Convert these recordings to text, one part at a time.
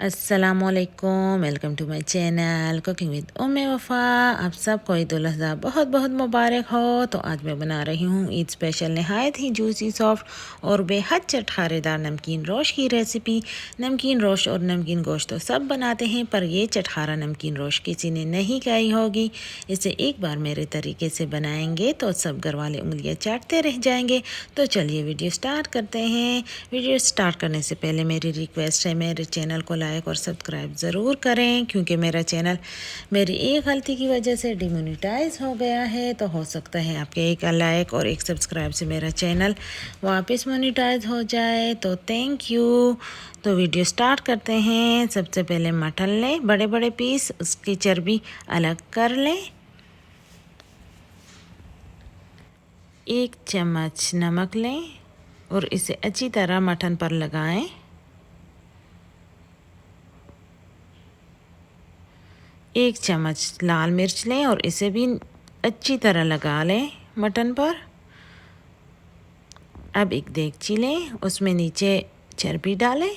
अस्सलामुअलैकुम, welcome to my channel cooking with Umme Wafa. आप सबको ईद उल अज़हा बहुत बहुत मुबारक हो। तो आज मैं बना रही हूँ ईद स्पेशल नहायत ही जूसी सॉफ्ट और बेहद चटखारेदार नमकीन रोश की रेसिपी। नमकीन रोश और नमकीन गोश्त तो सब बनाते हैं, पर ये चटखारा नमकीन रोश किसी ने नहीं खाई होगी। इसे एक बार मेरे तरीके से बनाएंगे तो सब घर वाले उंगलियाँ चाटते रह जाएंगे। तो चलिए वीडियो स्टार्ट करते हैं। वीडियो स्टार्ट करने से पहले मेरी रिक्वेस्ट है, मेरे चैनल को लाइक और सब्सक्राइब ज़रूर करें, क्योंकि मेरा चैनल मेरी एक गलती की वजह से डिमोनेटाइज हो गया है। तो हो सकता है आपके एक लाइक और एक सब्सक्राइब से मेरा चैनल वापस मोनेटाइज हो जाए। तो थैंक यू। तो वीडियो स्टार्ट करते हैं। सबसे पहले मटन लें, बड़े बड़े पीस, उसकी चर्बी अलग कर लें। 1 चम्मच नमक लें और इसे अच्छी तरह मटन पर लगाएं। 1 चम्मच लाल मिर्च लें और इसे भी अच्छी तरह लगा लें मटन पर। अब एक देगची लें, उसमें नीचे चर्बी डालें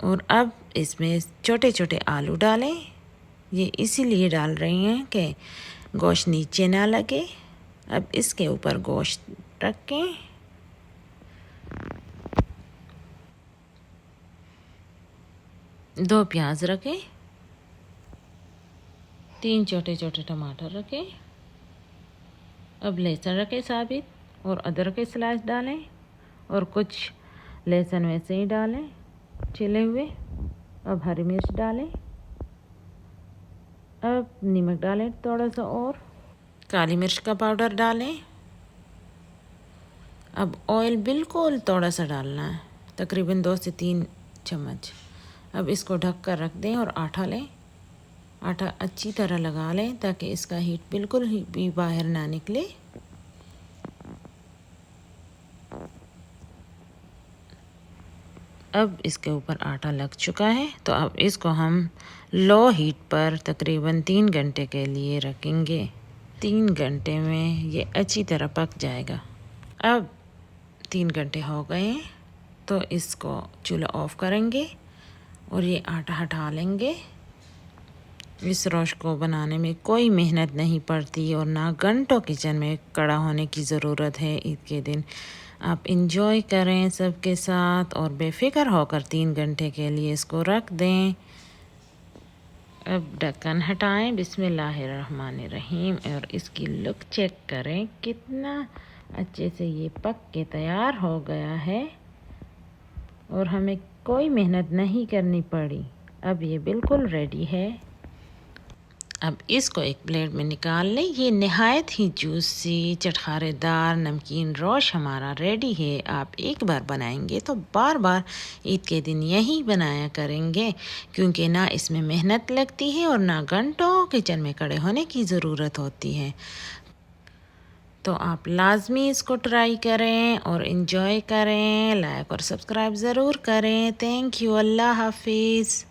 और अब इसमें छोटे छोटे आलू डालें। ये इसीलिए डाल रही हैं कि गोश्त नीचे ना लगे। अब इसके ऊपर गोश्त रखें। दो प्याज रखें, 3 छोटे छोटे टमाटर रखें। अब लहसुन रखें साबित और अदरक के स्लाइस डालें और कुछ लहसुन वैसे ही डालें छिले हुए। अब हरी मिर्च डालें। अब नमक डालें थोड़ा सा और काली मिर्च का पाउडर डालें। अब ऑयल बिल्कुल थोड़ा सा डालना है, तकरीबन 2 से 3 चम्मच। अब इसको ढक कर रख दें और आटा लें। आटा अच्छी तरह लगा लें ताकि इसका हीट बिल्कुल भी बाहर ना निकले। अब इसके ऊपर आटा लग चुका है, तो अब इसको हम लो हीट पर तकरीबन 3 घंटे के लिए रखेंगे। 3 घंटे में ये अच्छी तरह पक जाएगा। अब 3 घंटे हो गए हैं, तो इसको चूल्हा ऑफ करेंगे और ये आटा हटा लेंगे। इस रोश को बनाने में कोई मेहनत नहीं पड़ती और ना घंटों किचन में खड़ा होने की ज़रूरत है। ईद के दिन आप इंजॉय करें सबके साथ और बेफिक्र होकर 3 घंटे के लिए इसको रख दें। अब ढक्कन हटाएं, बिस्मिल्लाहिर्रहमानिर्रहीम, और इसकी लुक चेक करें कितना अच्छे से ये पक के तैयार हो गया है और हमें कोई मेहनत नहीं करनी पड़ी। अब ये बिल्कुल रेडी है। अब इसको एक प्लेट में निकाल लें। ये नहायत ही जूसी चटखारेदार नमकीन रोश हमारा रेडी है। आप एक बार बनाएंगे तो बार बार ईद के दिन यही बनाया करेंगे, क्योंकि ना इसमें मेहनत लगती है और ना घंटों किचन में खड़े होने की ज़रूरत होती है। तो आप लाजमी इसको ट्राई करें और इन्जॉय करें। लाइक और सब्सक्राइब ज़रूर करें। Thank you. अल्लाह हाफिज़।